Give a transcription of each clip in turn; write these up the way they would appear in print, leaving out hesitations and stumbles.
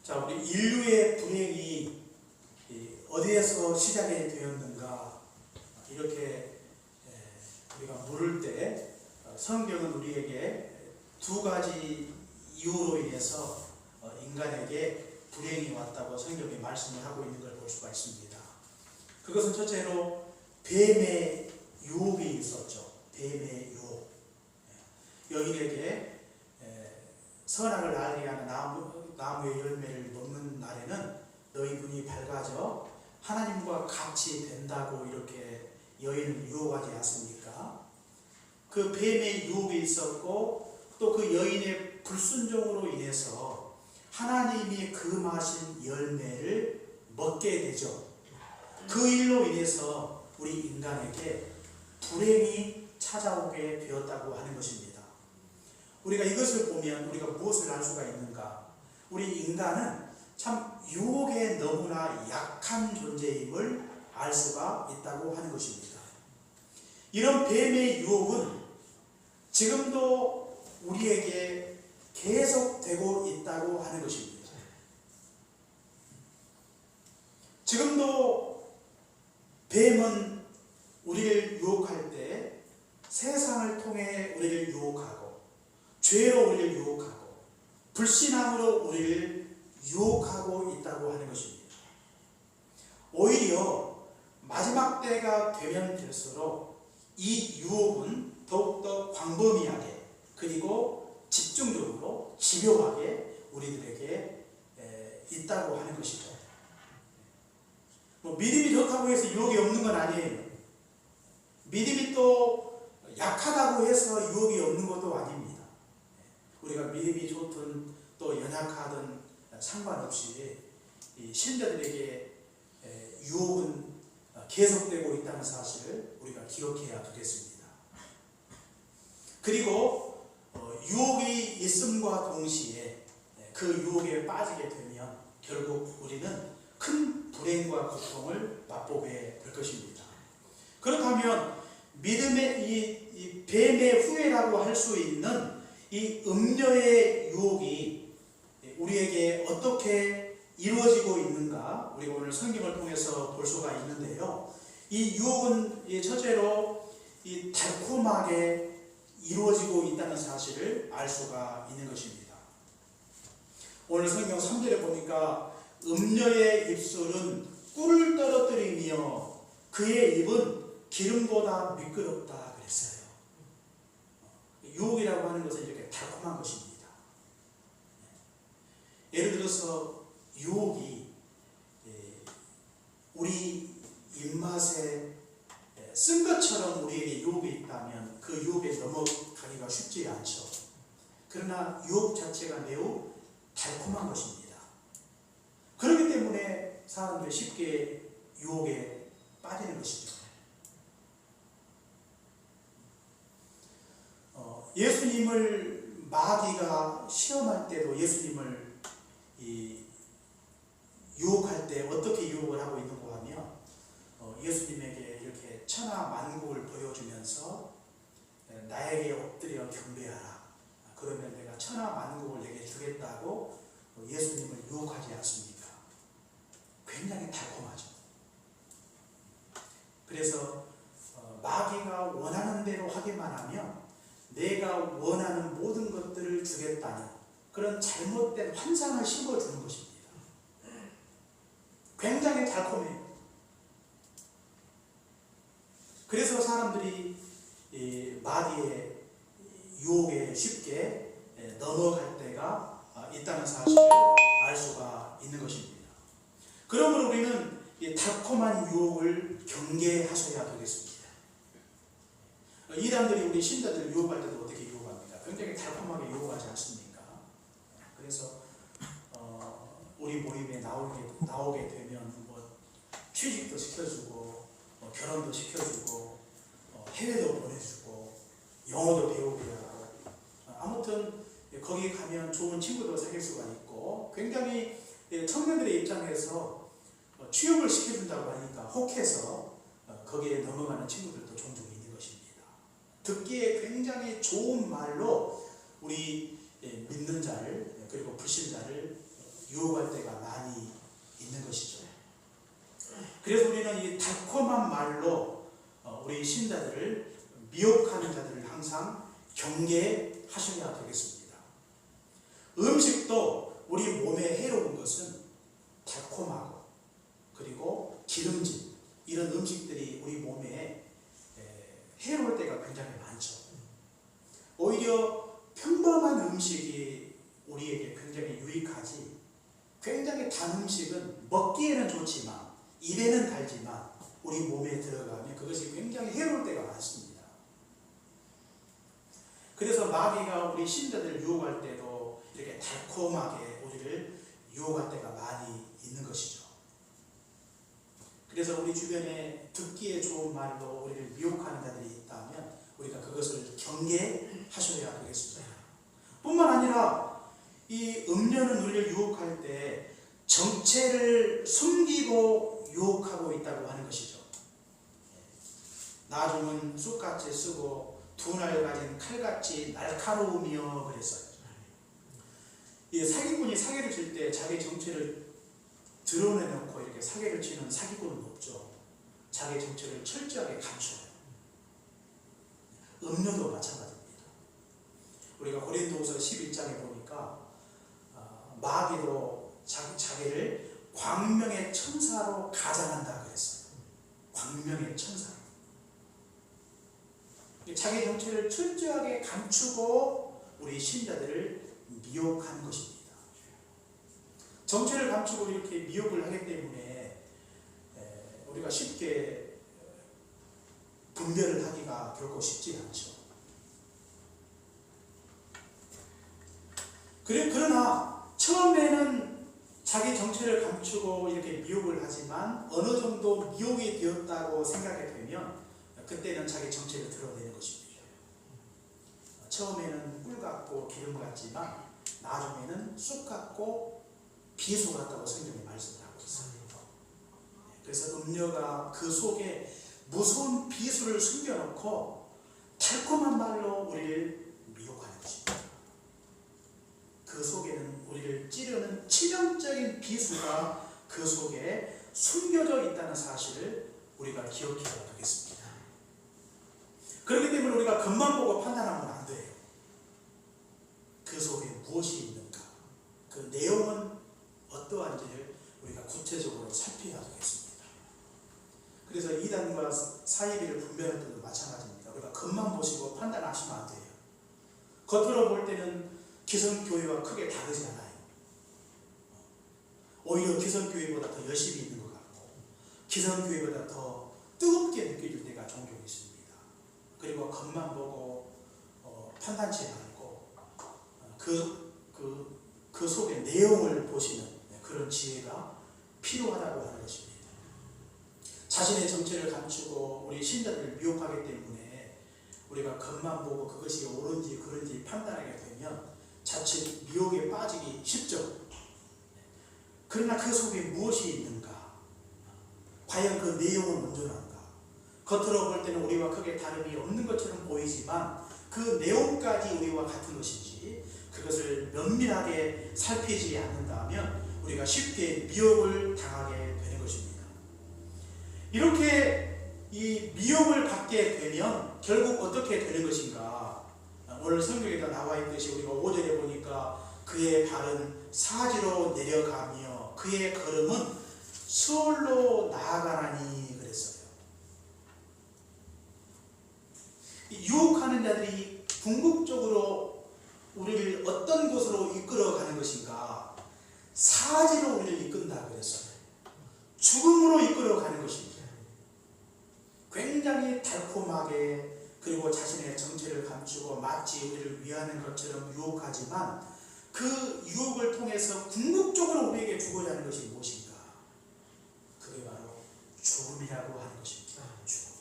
자, 우리 인류의 불행이 어디에서 시작이 되었는가 이렇게 우리가 물을 때 성경은 우리에게 두 가지 이유로 인해서 인간에게 불행이 왔다고 성경이 말씀을 하고 있는 걸 볼 수가 있습니다. 그것은 첫째로 뱀의 유혹이 있었죠. 뱀의 유혹. 여인에게 선악을 알게 하는 나무의 열매를 먹는 날에는 너희 눈이 밝아져 하나님과 같이 된다고 이렇게 여인을 유혹하지 않습니까? 그 뱀의 유혹이 있었고 또 그 여인의 불순종으로 인해서 하나님이 금하신 열매를 먹게 되죠. 그 일로 인해서 우리 인간에게 불행이 찾아오게 되었다고 하는 것입니다. 우리가 이것을 보면 우리가 무엇을 알 수가 있는가? 우리 인간은 참 유혹에 너무나 약한 존재임을 알 수가 있다고 하는 것입니다. 이런 뱀의 유혹은 지금도 우리에게 계속되고 있다고 하는 것입니다. 지금도 뱀은 우리를 유혹할 때 세상을 통해 우리를 유혹하고 죄로 우리를 유혹하고 불신앙으로 우리를 유혹하고 있다고 하는 것입니다. 오히려 마지막 때가 되면 될수록 이 유혹은 더욱더 광범위하게 그리고 집중적으로 집요하게 우리들에게 있다고 하는 것이죠. 믿음이 좋다고 해서 유혹이 없는 건 아니에요. 믿음이 또 약하다고 해서 유혹이 없는 것도 아닙니다. 우리가 믿음이 좋든 또 연약하든 상관없이 이 신자들에게 유혹은 계속되고 있다는 사실을 우리가 기억해야 되겠습니다. 그리고 유혹이 있음과 동시에 그 유혹에 빠지게 되면 결국 우리는 큰 불행과 고통을 맛보게 될 것입니다. 그렇다면 믿음의 이 뱀의 후예라고 할 수 있는 이 음녀의 유혹이 우리에게 어떻게 이루어지고 있는가 우리가 오늘 성경을 통해서 볼 수가 있는데요. 이 유혹은 첫째로 이 달콤하게 이루어지고 있다는 사실을 알 수가 있는 것입니다. 오늘 성경 3절에 보니까 음녀의 입술은 꿀을 떨어뜨리며 그의 입은 기름보다 미끄럽다 그랬어요. 유혹이라고 하는 것은 이렇게 달콤한 것입니다. 예를 들어서 유혹이 우리 입맛에 쓴 것처럼 우리에게 유혹이 있다면 그 유혹에 넘어가기가 쉽지 않죠. 그러나 유혹 자체가 매우 달콤한 것입니다. 그렇기 때문에 사람들이 쉽게 유혹에 빠지는 것이죠. 예수님을 마귀가 시험할 때도 예수님을 유혹할 때 어떻게 유혹을 하고 있는가 하면 예수님에게 이렇게 천하만국을 보여주면서 나에게 엎드려 경배하라. 그러면 내가 천하만국을 내게 주겠다고 예수님을 유혹하지 않습니까? 굉장히 달콤하죠. 그래서 마귀가 원하는 대로 하기만 하면 내가 원하는 모든 것들을 주겠다는 그런 잘못된 환상을 심어주는 것입니다. 굉장히 달콤해요. 그래서 사람들이 마귀의 유혹에 쉽게 넘어갈 때가 있다는 사실을 알 수가 있는 것입니다. 그러므로 우리는 이 달콤한 유혹을 경계하셔야 되겠습니다. 이단들이 우리 신자들을 유혹할 때도 어떻게 유혹합니까? 굉장히 달콤하게 유혹하지 않습니까? 그래서 우리 모임에 나오게 되면 취직도 시켜주고 결혼도 시켜주고 해외도 보내주고 영어도 배우게 하고 아무튼 거기 가면 좋은 친구도 사귈 수가 있고 굉장히 청년들의 입장에서 취업을 시켜준다고 하니까 혹해서 거기에 넘어가는 친구들도 종종 있는 것입니다. 듣기에 굉장히 좋은 말로 우리 믿는 자를 그리고 불신자를 유혹할 때가 많이 있는 것이죠. 그래서 우리는 이 달콤한 말로 우리 신자들을 미혹하는 자들을 항상 경계하셔야 되겠습니다. 음식도 우리 몸에 해로운 것은 달콤하고 그리고 기름진 이런 음식들이 우리 몸에 해로울 때가 굉장히 많죠. 오히려 평범한 음식이 우리에게 굉장히 유익하지, 굉장히 단 음식은 먹기에는 좋지만 입에는 달지만 우리 몸에 들어가면 그것이 굉장히 해로울 때가 많습니다. 그래서 마귀가 우리 신자들을 유혹할 때도 이렇게 달콤하게 우리를 유혹할 때가 많이 있는 것이죠. 그래서 우리 주변에 듣기에 좋은 말로 우리를 미혹하는 자들이 있다면 우리가 그것을 경계하셔야 되겠습니다. 뿐만 아니라 이 음료는 우리를 유혹할 때 정체를 숨기고 유혹하고 있다고 하는 것이죠. 나중은 쑥같이 쓰고 두 날 가진 칼같이 날카로우며 그랬어요. 이 사기꾼이 사기를 칠 때 자기 정체를 드러내놓고 이렇게 사기를 치는 사기꾼은 없죠. 자기 정체를 철저하게 감춰요. 음료도 마찬가지입니다. 우리가 고린도후서 11장에 보니까 마귀도 자기를 광명의 천사로 가장한다 그랬어요. 광명의 천사로. 자기 정체를 철저하게 감추고 우리 신자들을 미혹하는 것입니다. 정체를 감추고 이렇게 미혹을 하기 때문에 우리가 쉽게 분별을 하기가 결코 쉽지 않죠. 그러나 처음에는 자기 정체를 감추고 이렇게 미혹을 하지만 어느 정도 미혹이 되었다고 생각이 되면 그때는 자기 정체를 드러내는 것입니다. 처음에는 꿀 같고 기름 같지만 나중에는 쑥 같고 비수 같다고 성경이 말씀을 하고 있습니다. 그래서 음료가 그 속에 무서운 비수를 숨겨놓고 달콤한 말로 우리를 미혹하는 것입니다. 그 속에는 우리를 찌르는 치명적인 비수가 그 속에 숨겨져 있다는 사실을 우리가 기억해야 되겠습니다. 그렇기 때문에 우리가 겉만 보고 판단하면 안 돼요. 그 속에 무엇이 있는가, 그 내용은 어떠한지를 우리가 구체적으로 살펴야 되겠습니다. 그래서 이단과 사이비를 분별할 때도 마찬가지입니다. 우리가 겉만 보시고 판단하시면 안 돼요. 겉으로 볼 때는 기성교회와 크게 다르지 않아요. 오히려 기성교회보다 더 열심히 있는 것 같고 기성교회보다 더 뜨겁게 느껴질 때가 종종 있습니다. 그리고 겉만 보고 판단치 말고 그 속의 내용을 보시는 그런 지혜가 필요하다고 하는 것입니다. 자신의 정체를 감추고 우리 신자들을 미혹하기 때문에 우리가 겉만 보고 그것이 옳은지 그른지 판단하게 되면 자칫 미혹에 빠지기 쉽죠. 그러나 그 속에 무엇이 있는가, 과연 그 내용은 온전한가, 겉으로 볼 때는 우리와 크게 다름이 없는 것처럼 보이지만 그 내용까지 우리와 같은 것인지 그것을 면밀하게 살피지 않는다면 우리가 쉽게 미혹을 당하게 되는 것입니다. 이렇게 이 미혹을 받게 되면 결국 어떻게 되는 것인가? 오늘 성경에도 나와 있듯이 우리가 5절에 보니까 그의 발은 사지로 내려가며 그의 걸음은 수월로 나아가나니 그랬어요. 유혹하는 자들이 궁극적으로 우리를 어떤 곳으로 이끌어가는 것인가? 사지로 우리를 이끈다 그랬어요. 죽음으로 이끌어가는 것입니다. 굉장히 달콤하게 그리고 자신의 정체를 감추고 마치 우리를 위하는 것처럼 유혹하지만 그 유혹을 통해서 궁극적으로 우리에게 주고자 하는 것이 무엇인가? 그게 바로 죽음이라고 하는 것입니다. 죽음.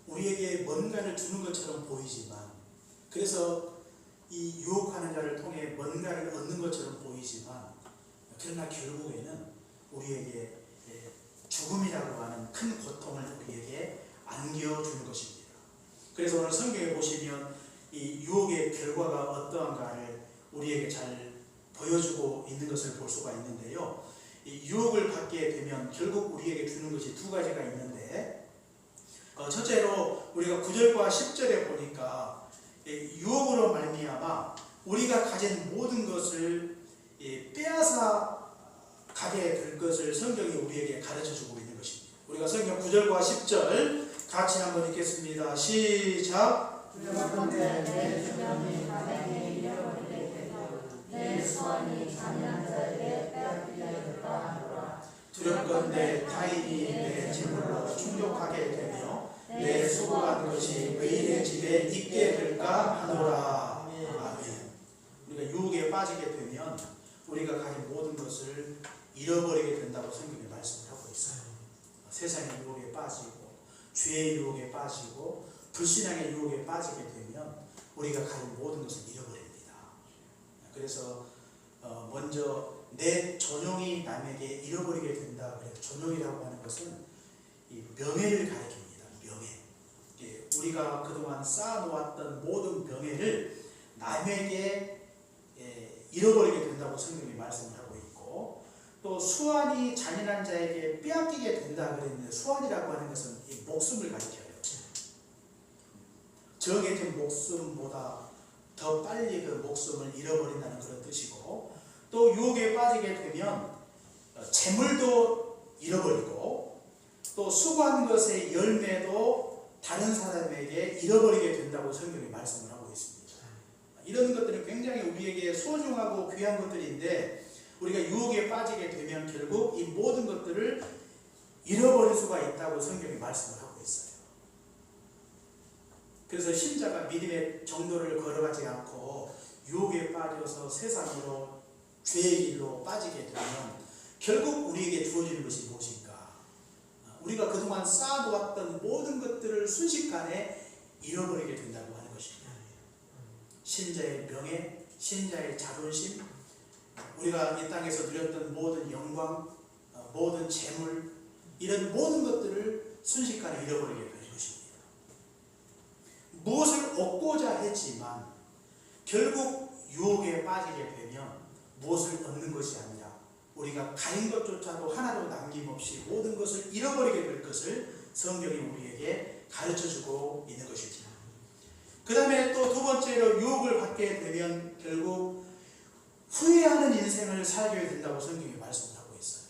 우리에게 뭔가를 주는 것처럼 보이지만, 그래서 이 유혹하는 자를 통해 뭔가를 얻는 것처럼 보이지만, 그러나 결국에는 우리에게 죽음이라고 하는 큰 고통을 우리에게 안겨주는 것입니다. 그래서 오늘 성경에 보시면 이 유혹의 결과가 어떠한가를 우리에게 잘 보여주고 있는 것을 볼 수가 있는데요. 이 유혹을 받게 되면 결국 우리에게 주는 것이 두 가지가 있는데, 첫째로 우리가 9절과 10절에 보니까 유혹으로 말미암아 우리가 가진 모든 것을 빼앗아 가게 될 것을 성경이 우리에게 가르쳐주고 있는 것입니다. 우리가 성경 9절과 10절 같이 한번 읽겠습니다. 시작. 두렵건대 내 주변이 바닥에 잃어버리게 되고 내 수완이 잔인한 자에게 빼앗기게 될까 하노라. 두렵건대 타인이 내 재물로 충족하게 되며 내 수고한 것이 의인의 집에 있게 될까 하노라. 아멘. 우리가 유혹에 빠지게 되면 우리가 가진 모든 것을 잃어버리게 된다고 성경이 말씀을 하고 있어요. 세상의 유혹에 빠지고 죄의 유혹에 빠지고 불신앙의 유혹에 빠지게 되면 우리가 가진 모든 것을 잃어버립니다. 그래서 먼저 내 존용이 남에게 잃어버리게 된다. 그래서 존용이라고 하는 것은 이 명예를 가리킵니다. 명예. 우리가 그동안 쌓아놓았던 모든 명예를 남에게 잃어버리게 된다고 성경이 말씀을 하고 있고, 또 수완이 잔인한 자에게 빼앗기게 된다 그랬는데, 수완이라고 하는 것은 이 목숨을 가리켜요. 정해진 목숨보다 더 빨리 그 목숨을 잃어버린다는 그런 뜻이고, 또 유혹에 빠지게 되면 재물도 잃어버리고 또 수고한 것의 열매도 다른 사람에게 잃어버리게 된다고 성경이 말씀을 하고 있습니다. 이런 것들은 굉장히 우리에게 소중하고 귀한 것들인데, 우리가 유혹에 빠지게 되면 결국 이 모든 것들을 잃어버릴 수가 있다고 성경이 말씀을 하고 있어요. 그래서 신자가 믿음의 정도를 걸어가지 않고 유혹에 빠져서 세상으로 죄의 길로 빠지게 되면 결국 우리에게 주어지는 것이 무엇인가? 우리가 그동안 쌓아놓았던 모든 것들을 순식간에 잃어버리게 된다고 하는 것입니다. 신자의 명예, 신자의 자존심, 우리가 이 땅에서 누렸던 모든 영광, 모든 재물, 이런 모든 것들을 순식간에 잃어버리게 되는 것입니다. 무엇을 얻고자 했지만 결국 유혹에 빠지게 되면 무엇을 얻는 것이 아니라 우리가 가진 것조차도 하나도 남김없이 모든 것을 잃어버리게 될 것을 성경이 우리에게 가르쳐주고 있는 것입니다. 그 다음에 또 두 번째로 유혹을 받게 되면 결국 후회하는 인생을 살게 된다고 성경이 말씀하고 있어요.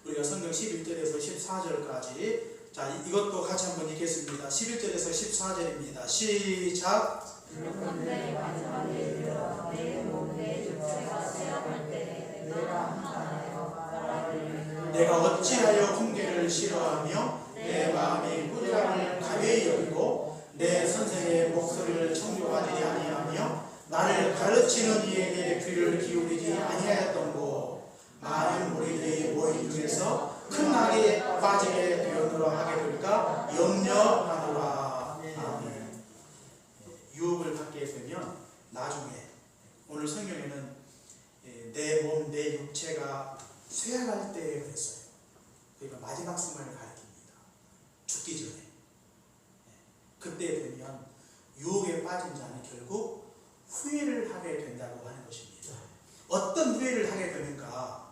우리가 성경 11절에서 14절까지, 자, 이것도 같이 한번 읽겠습니다. 11절에서 14절입니다. 시작. 두렵건대 마지막에 이르러 내 몸 내 육체가 쇠약할 때 내가 한탄하여 바라를 내가 어찌하여 훈계를 싫어하며 내 마음이 꾸지람을 가벼이 여기고 내 선생의 목소리를 청종하지 아니하며 나를 가르치는 이에게 귀를 기울이지 아니하였던고. 많은 무리들이 모임 중에서 큰 악에 빠지게 되었노라 하게 될까 염려하노라. 아멘. 유혹을 받게 되면 나중에, 오늘 성경에는 내 몸, 내 육체가 쇠약할 때 그랬어요. 그러니까 마지막 순간을 가리킵니다. 죽기 전에. 그때 되면 유혹에 빠진 자는 결국 후회를 하게 된다고 하는 것입니다. 어떤 후회를 하게 되는가?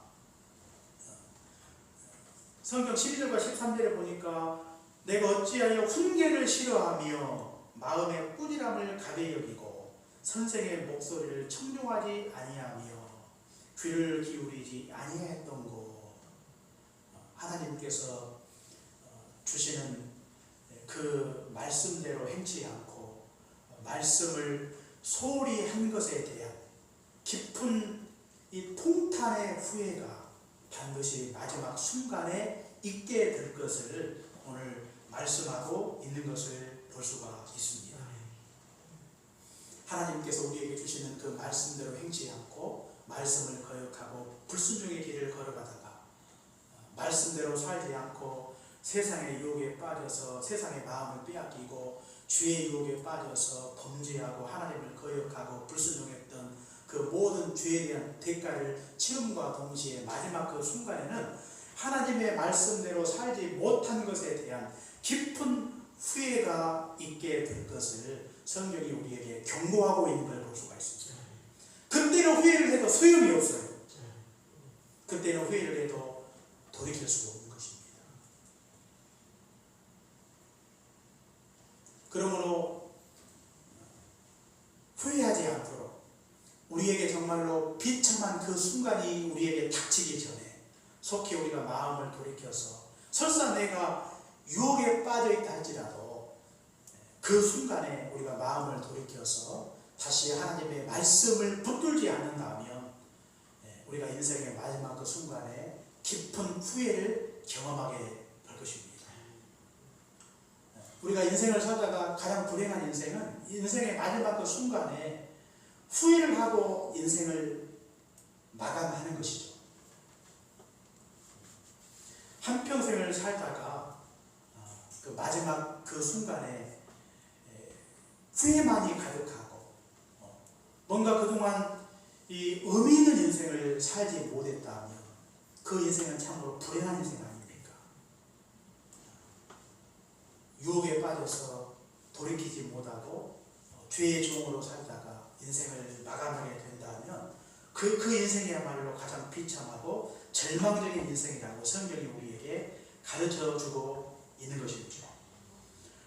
성경 12절과 13절에 보니까 내가 어찌하여 훈계를 싫어하며 마음의 꾸지람을 가벼이 여기고 선생의 목소리를 청종하지 아니하며 귀를 기울이지 아니했던고. 하나님께서 주시는 그 말씀대로 행치 않고 말씀을 소홀히 한 것에 대한 깊은 이 통탄의 후회가 반드시 마지막 순간에 있게 될 것을 오늘 말씀하고 있는 것을 볼 수가 있습니다. 하나님께서 우리에게 주시는 그 말씀대로 행치 않고 말씀을 거역하고 불순종의 길을 걸어가다가 말씀대로 살지 않고 세상의 유혹에 빠져서 세상의 마음을 빼앗기고 죄의 유혹에 빠져서 범죄하고 하나님을 거역하고 불순종했던 그 모든 죄에 대한 대가를 치름과 동시에 마지막 그 순간에는 하나님의 말씀대로 살지 못한 것에 대한 깊은 후회가 있게 될 것을 성경이 우리에게 경고하고 있는 걸 볼 수가 있습니다. 그때는 후회를 해도 소용이 없어요. 그때는 후회를 해도 돌이킬 수가 없는 것입니다. 그러므로 후회하지 않도록 우리에게 정말로 비참한 그 순간이 우리에게 닥치기 전에 속히 우리가 마음을 돌이켜서 설사 내가 유혹에 빠져 있다 할지라도 그 순간에 우리가 마음을 돌이켜서 다시 하나님의 말씀을 붙들지 않는다면 우리가 인생의 마지막 그 순간에 깊은 후회를 경험하게 될 것입니다. 우리가 인생을 살다가 가장 불행한 인생은 인생의 마지막 그 순간에 후회를 하고 인생을 마감하는 것이죠. 한평생을 살다가 그 마지막 그 순간에 후회만이 가득하고 뭔가 그동안 이 의미 있는 인생을 살지 못했다면 그 인생은 참으로 불행한 인생 아닙니까? 유혹에 빠져서 돌이키지 못하고 죄의 종으로 살다가 인생을 마감하게 된다면 그 인생이야말로 가장 비참하고 절망적인 인생이라고 성경이 우리에게 가르쳐주고 있는 것이죠.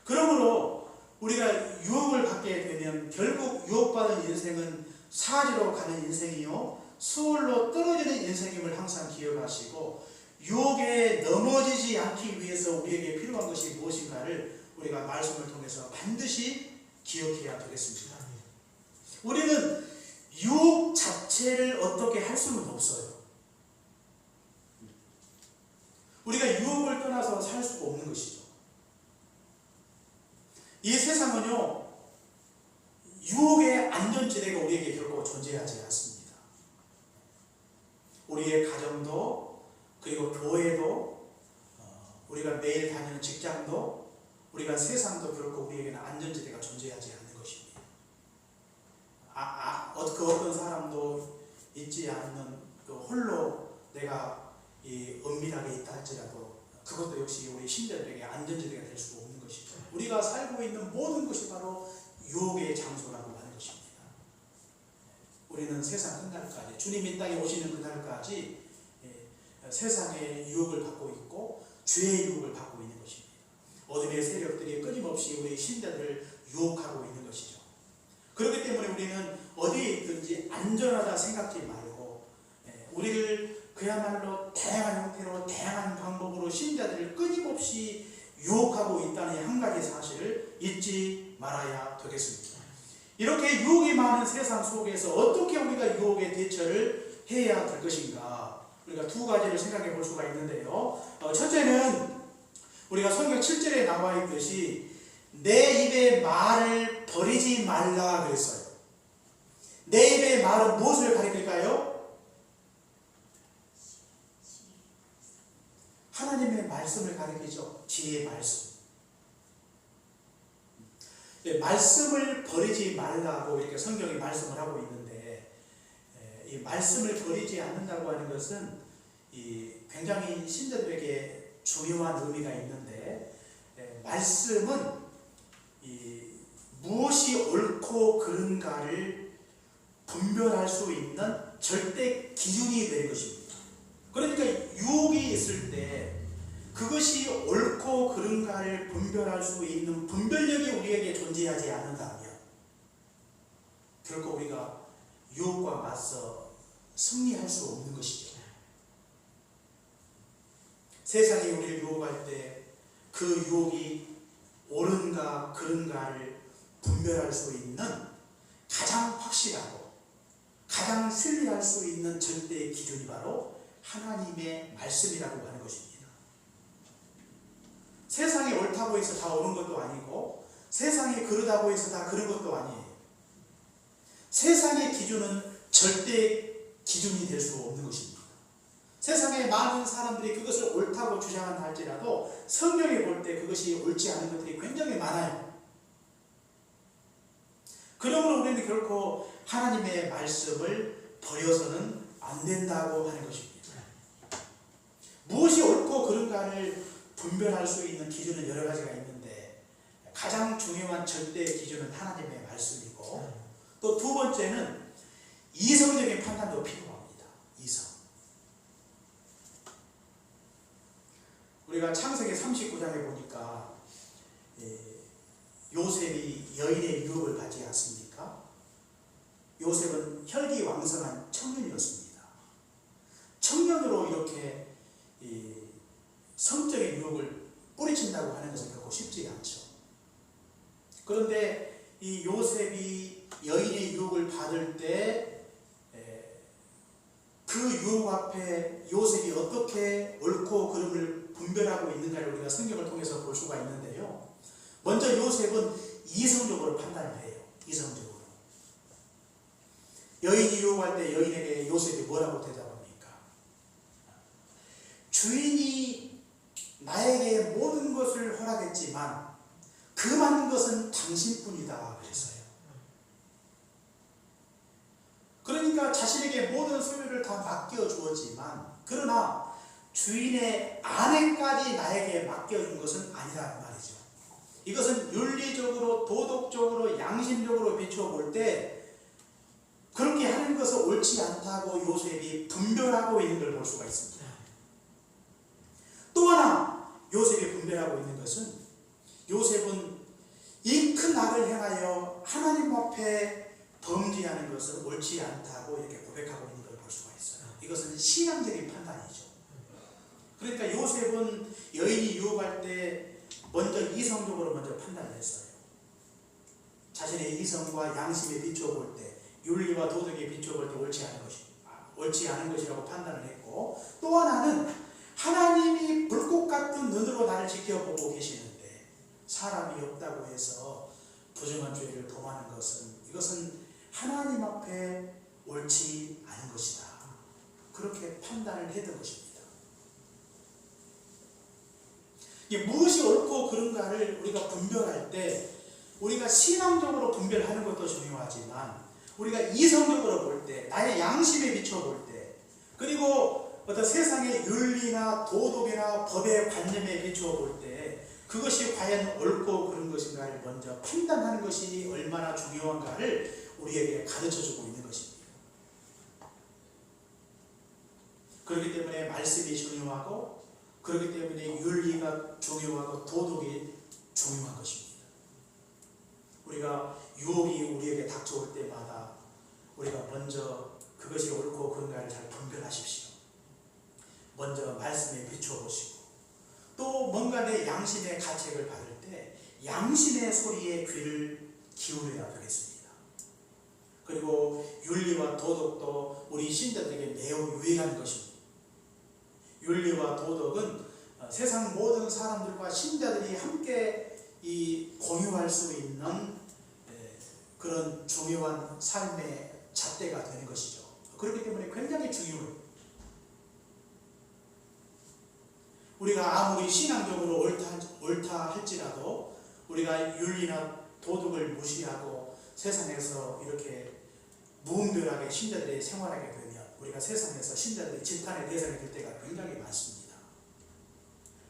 그러므로 우리가 유혹을 받게 되면 결국 유혹받은 인생은 사지로 가는 인생이요 수월로 떨어지는 인생임을 항상 기억하시고 유혹에 넘어지지 않기 위해서 우리에게 필요한 것이 무엇인가를 우리가 말씀을 통해서 반드시 기억해야 되겠습니다. 우리는 유혹 자체를 어떻게 할 수는 없어요. 우리가 유혹을 떠나서 살 수가 없는 것이죠. 이 세상은요 유혹의 안전지대가 우리에게 결코 존재하지 않습니다. 우리의 가정도 그리고 교회도 우리가 매일 다니는 직장도 우리가 세상도 결코 우리에게는 안전지대가 존재하지 않는 것입니다. 그 어떤 사람도 있지 않는 그 홀로 내가 이 은밀하게 있다 할지라도 그것도 역시 우리 신자들에게 안전지대가 될 수 없는 것이죠. 우리가 살고 있는 모든 것이 바로 유혹의 장소라고 하는 것입니다. 우리는 세상 끝날까지 주님이 땅에 오시는 그날까지 세상의 유혹을 받고 있고 죄의 유혹을 받고 있는 것입니다. 어둠의 세력들이 끊임없이 우리 신자들을 유혹하고 있는 것이죠. 그렇기 때문에 우리는 어디에 있든지 안전하다 생각지 말고 우리를 그야말로 다양한 형태로 다양한 방법으로 신자들을 끊임없이 유혹하고 있다는 한 가지 사실을 잊지 말아야 되겠습니다. 이렇게 유혹이 많은 세상 속에서 어떻게 우리가 유혹에 대처를 해야 될 것인가 우리가 두 가지를 생각해 볼 수가 있는데요. 첫째는 우리가 성경 7절에 나와 있듯이 내 입의 말을 버리지 말라 그랬어요. 내 입의 말은 무엇을 가리킬까요? 하나님의 말씀을 가리키죠. 지혜의 말씀. 말씀을 버리지 말라고 이렇게 성경이 말씀을 하고 있는데 이 말씀을 버리지 않는다고 하는 것은 굉장히 신자들에게 중요한 의미가 있는데 말씀은 무엇이 옳고 그른가를 분별할 수 있는 절대 기준이 될 것입니다. 그러니까 유혹이 있을 때 그것이 옳고 그른가를 분별할 수 있는 분별력이 우리에게 존재하지 않는다면 결코 우리가 유혹과 맞서 승리할 수 없는 것이죠. 세상이 우리를 유혹할 때 그 유혹이 옳은가 그른가를 분별할 수 있는 가장 확실하고 가장 신뢰할 수 있는 절대의 기준이 바로 하나님의 말씀이라고 하는 것입니다. 세상이 옳다고 해서 다 옳은 것도 아니고 세상이 그르다고 해서 다 그른 것도 아니에요. 세상의 기준은 절대 기준이 될 수 없는 것입니다. 세상에 많은 사람들이 그것을 옳다고 주장한다 할지라도 성경에 볼 때 그것이 옳지 않은 것들이 굉장히 많아요. 그러므로 우리는 결코 하나님의 말씀을 버려서는 안 된다고 하는 것입니다. 무엇이 옳고 그른가를 분별할 수 있는 기준은 여러 가지가 있는데 가장 중요한 절대 기준은 하나님의 말씀이고 또 두 번째는 이성적인 판단도 필요합니다. 이성. 우리가 창세기 39장에 보니까 요셉이 여인의 유혹을 받지 않습니까? 요셉은 혈기왕성한 청년이었습니다. 청년으로 이렇게 성적인 유혹을 뿌리친다고 하는 것은 결코 쉽지 않죠. 그런데 이 요셉이 여인의 유혹을 받을 때 그 유혹 앞에 요셉이 어떻게 옳고 그름을 분별하고 있는가를 우리가 성경을 통해서 볼 수가 있는데요. 먼저 요셉은 이성적으로 판단을 해요. 이성적으로. 여인이 유혹할 때 여인에게 요셉이 뭐라고 대답합니까? 주인이 나에게 모든 것을 허락했지만 그 많은 것은 당신뿐이다 그랬어요. 그러니까 자신에게 모든 소유를 다 맡겨주었지만 그러나 주인의 아내까지 나에게 맡겨준 것은 아니라는 말이죠. 이것은 윤리적으로 도덕적으로 양심적으로 비춰볼 때 그렇게 하는 것은 옳지 않다고 요셉이 분별하고 있는 걸 볼 수가 있습니다. 또 하나 요셉이 분별하고 있는 것은 요셉은 이 큰 악을 행하여 하나님 앞에 범죄하는 것은 옳지 않다고 이렇게 고백하고 있는 걸 볼 수가 있어요. 이것은 신앙적인 판단이죠. 그러니까 요셉은 여인이 유혹할 때 먼저 이성적으로 먼저 판단을 했어요. 자신의 이성과 양심에 비춰볼 때 윤리와 도덕에 비춰볼 때 옳지 않은 것이라고 판단을 했고 또 하나는 하나님이 불꽃 같은 눈으로 나를 지켜보고 계시는데 사람이 없다고 해서 부정한 죄를 범하는 것은 이것은 하나님 앞에 옳지 않은 것이다. 그렇게 판단을 했던 것입니다. 무엇이 옳고 그른가를 우리가 분별할 때 우리가 신앙적으로 분별하는 것도 중요하지만 우리가 이성적으로 볼 때 나의 양심에 비춰볼 때 그리고 어떤 세상의 윤리나 도덕이나 법의 관념에 비춰볼 때 그것이 과연 옳고 그른 것인가를 먼저 판단하는 것이 얼마나 중요한가를 우리에게 가르쳐주고 있는 것입니다. 그렇기 때문에 말씀이 중요하고 그렇기 때문에 윤리가 중요하고 도덕이 중요한 것입니다. 우리가 유혹이 우리에게 닥쳐올 때마다 우리가 먼저 그것이 옳고 그른가를 잘 분별하십시오. 먼저 말씀에 비춰보시고 또 뭔가 내 양심의 가책을 받을 때 양심의 소리에 귀를 기울여야 되겠습니다. 그리고 윤리와 도덕도 우리 신자들에게 매우 유익한 것입니다. 윤리와 도덕은 세상 모든 사람들과 신자들이 함께 공유할 수 있는 그런 중요한 삶의 잣대가 되는 것이죠. 그렇기 때문에 굉장히 중요해요. 우리가 아무리 신앙적으로 옳다 할지라도 우리가 윤리나 도덕을 무시하고 세상에서 이렇게 무분별하게 신자들이 생활하게 되면 우리가 세상에서 신자들의 질타의 대상이 될 때가 굉장히 많습니다.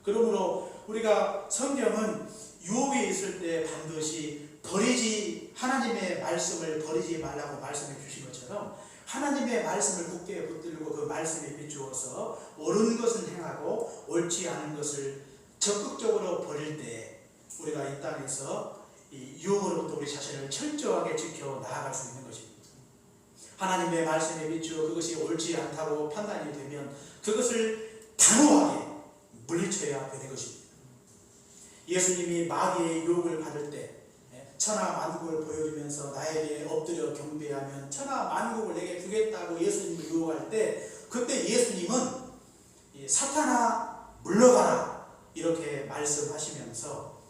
그러므로 우리가 성경은 유혹이 있을 때 반드시 하나님의 말씀을 버리지 말라고 말씀해 주신 것처럼 하나님의 말씀을 굳게 붙들고 그 말씀에 비추어서 옳은 것은 행하고 옳지 않은 것을 적극적으로 버릴 때 우리가 이 땅에서 이 유혹으로부터 우리 자신을 철저하게 지켜 나아갈 수 있는 것입니다. 하나님의 말씀에 비추어 그것이 옳지 않다고 판단이 되면 그것을 단호하게 물리쳐야 되는 것입니다. 예수님이 마귀의 유혹을 받을 때 천하 만국을 보여주면서 나에게 엎드려 경배하면 천하 만국을 내게 주겠다고 예수님을 유혹할 때 그때 예수님은 사탄아 물러가라 이렇게 말씀하시면서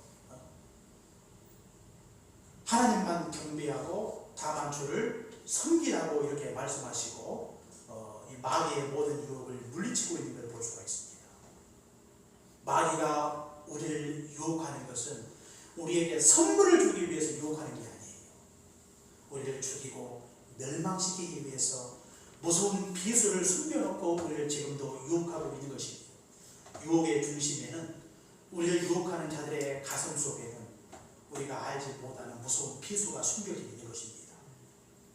하나님만 경배하고 다만 주를 섬기라고 이렇게 말씀하시고 이 마귀의 모든 유혹을 물리치고 있는 걸 볼 수가 있습니다. 마귀가 우리를 유혹하는 것은 우리에게 선물을 주기 위해서 유혹하는 게 아니에요. 우리를 죽이고 멸망시키기 위해서 무서운 비수를 숨겨놓고 우리를 지금도 유혹하고 있는 것입니다. 유혹의 중심에는 우리를 유혹하는 자들의 가슴 속에는 우리가 알지 못하는 무서운 비수가 숨겨져 있는 것입니다.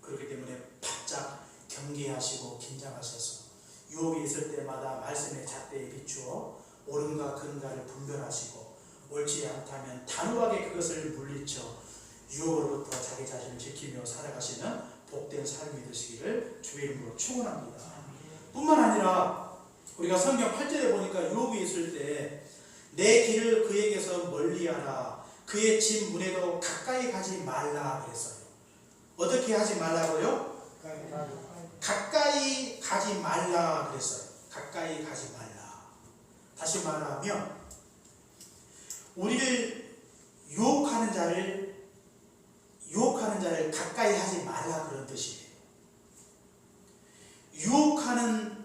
그렇기 때문에 바짝 경계하시고 긴장하셔서 유혹이 있을 때마다 말씀의 잣대에 비추어 옳음과 근가를 분별하시고 옳지 않다면 단호하게 그것을 물리쳐 유혹으로부터 자기 자신을 지키며 살아가시는 복된 삶이 되시기를 주의 이름으로 축원합니다. 뿐만 아니라 우리가 성경 8절에 보니까 유혹이 있을 때 내 길을 그에게서 멀리하라, 그의 집 문에도 가까이 가지 말라 그랬어요. 어떻게 하지 말라고요? 가까이 가지 말라 그랬어요. 가까이 가지 말라. 다시 말하면 우리를 유혹하는 자를 가까이 하지 말라 그런 뜻이에요. 유혹하는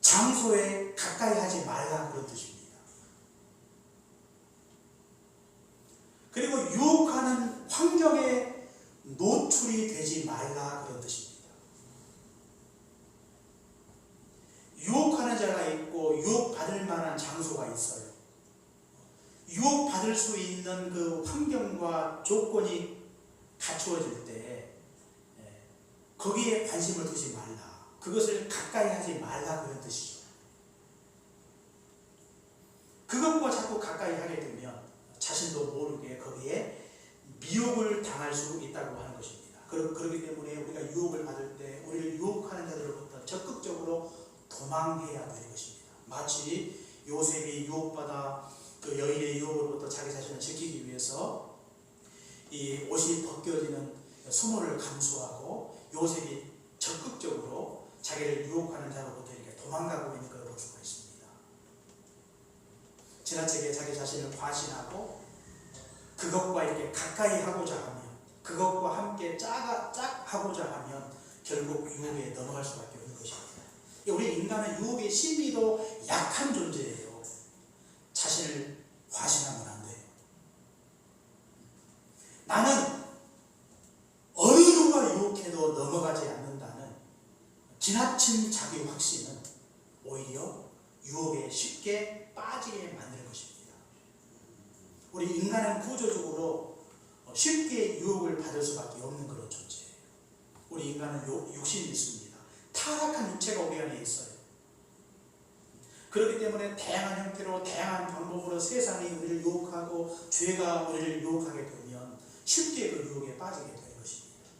장소에 가까이 하지 말라 그런 뜻입니다. 그리고 유혹하는 환경에 노출이 되지 말라 그런 뜻입니다. 유혹하는 자가 있고 유혹받을 만한 장소가 있어요. 유혹받을 수 있는 그 환경과 조건이 갖추어질 때 거기에 관심을 두지 말라. 그것을 가까이 하지 말라 그런 뜻이죠. 그것과 자꾸 가까이 하게 되면 자신도 모르게 거기에 미혹을 당할 수 있다고 하는 것입니다. 그렇기 때문에 우리가 유혹을 받을 때 우리를 유혹하는 자들로부터 적극적으로 도망해야 되는 것입니다. 마치 요셉이 유혹받아 그 여인의 유혹으로부터 자기 자신을 지키기 위해서 이 옷이 벗겨지는 소문을 감수하고 요셉이 적극적으로 자기를 유혹하는 자로부터 이렇게 도망가고 있는 것을 볼 수가 있습니다. 지나치게 자기 자신을 과신하고 그것과 이렇게 가까이 하고자 하면, 그것과 함께 짝하고자 하면 결국 유혹에 넘어갈 수밖에 없는 것입니다. 우리 인간은 유혹의 심히도 약한 존재예요. 자신을 과신하면 안 돼요. 나는 어느 누가 유혹해도 넘어가지 않는다는 지나친 자기 확신은 오히려 유혹에 쉽게 빠지게 만드는 것입니다. 우리 인간은 구조적으로 쉽게 유혹을 받을 수밖에 없는 그런 존재예요. 우리 인간은 육신이 있습니다. 타락한 육체가 우리 안에 있어요. 그렇기 때문에 다양한 형태로 다양한 방법으로 세상이 우리를 유혹하고 죄가 우리를 유혹하게 되면 쉽게 그 유혹에 빠지게 되는 것입니다.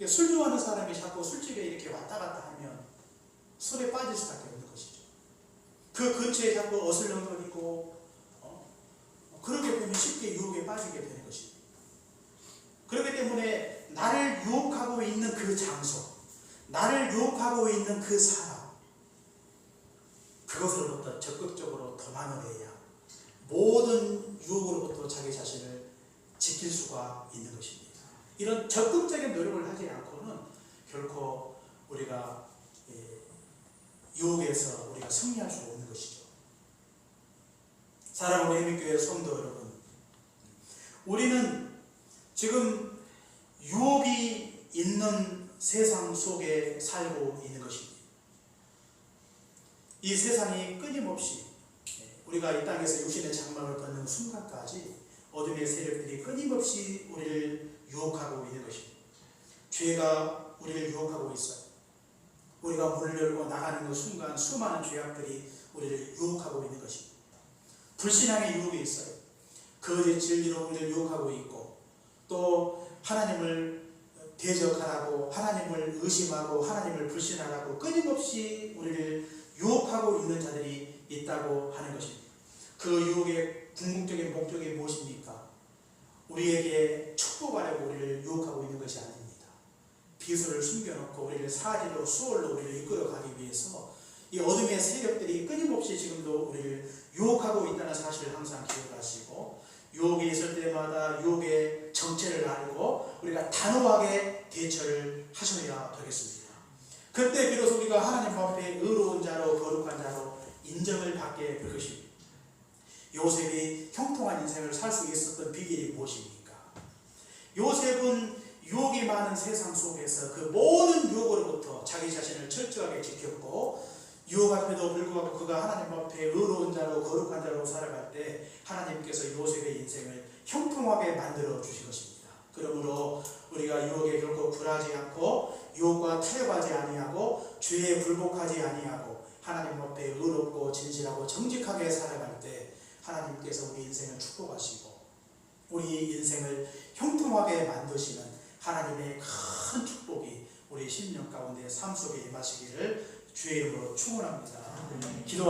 술 좋아하는 사람이 자꾸 술집에 이렇게 왔다 갔다 하면 술에 빠질 수밖에 없는 것이죠. 그 근처에 자꾸 어슬렁거리고 그렇게 되면 쉽게 유혹에 빠지게 되는 것입니다. 그렇기 때문에 나를 유혹하고 있는 그 장소, 나를 유혹하고 있는 그 사람, 그것으로부터 적극적으로 도망을 해야 모든 유혹으로부터 자기 자신을 지킬 수가 있는 것입니다. 이런 적극적인 노력을 하지 않고는 결코 우리가 유혹에서 우리가 승리할 수 없는 것이죠. 사랑하는 해민교회 성도 여러분, 우리는 지금 유혹이 있는 세상 속에 살고 있는 것입니다. 이 세상이 끊임없이 우리가 이 땅에서 육신의 장막을 벗는 순간까지 어둠의 세력들이 끊임없이 우리를 유혹하고 있는 것입니다. 죄가 우리를 유혹하고 있어요. 우리가 문을 열고 나가는 그 순간 수많은 죄악들이 우리를 유혹하고 있는 것입니다. 불신앙의 유혹이 있어요. 거짓 진리로 우리를 유혹하고 있고, 또 하나님을 대적하라고, 하나님을 의심하고, 하나님을 불신하라고 끊임없이 우리를 유혹하고 있는 자들이 있다고 하는 것입니다. 그 유혹의 궁극적인 목적이 무엇입니까? 우리에게 축복하려고 우리를 유혹하고 있는 것이 아닙니다. 비수를 숨겨놓고 우리를 사지로 수월로 우리를 이끌어가기 위해서 이 어둠의 세력들이 끊임없이 지금도 우리를 유혹하고 있다는 사실을 항상 기억하시고, 유혹이 있을 때마다 유혹의 정체를 알고 우리가 단호하게 대처를 하셔야 되겠습니다. 그때 비로소 우리가 하나님 앞에 의로운 자로 거룩한 자로 인정을 받게 될 것입니다. 요셉이 형통한 인생을 살 수 있었던 비결이 무엇입니까? 요셉은 유혹이 많은 세상 속에서 그 모든 유혹으로부터 자기 자신을 철저하게 지켰고, 유혹 앞에도 불구하고 그가 하나님 앞에 의로운 자로 거룩한 자로 살아갈 때 하나님께서 요셉의 인생을 형통하게 만들어 주신 것입니다. 그 그러므로 우리가 유혹에 결코 굴하지 않고 유혹과 타협하지 아니하고 죄에 굴복하지 아니하고 하나님 앞에 의롭고 진실하고 정직하게 살아갈 때 하나님께서 우리 인생을 축복하시고 우리 인생을 형통하게 만드시는 하나님의 큰 축복이 우리 10년 가운데 삶 속에 임하시기를 주의 이름으로 축원합니다. 기도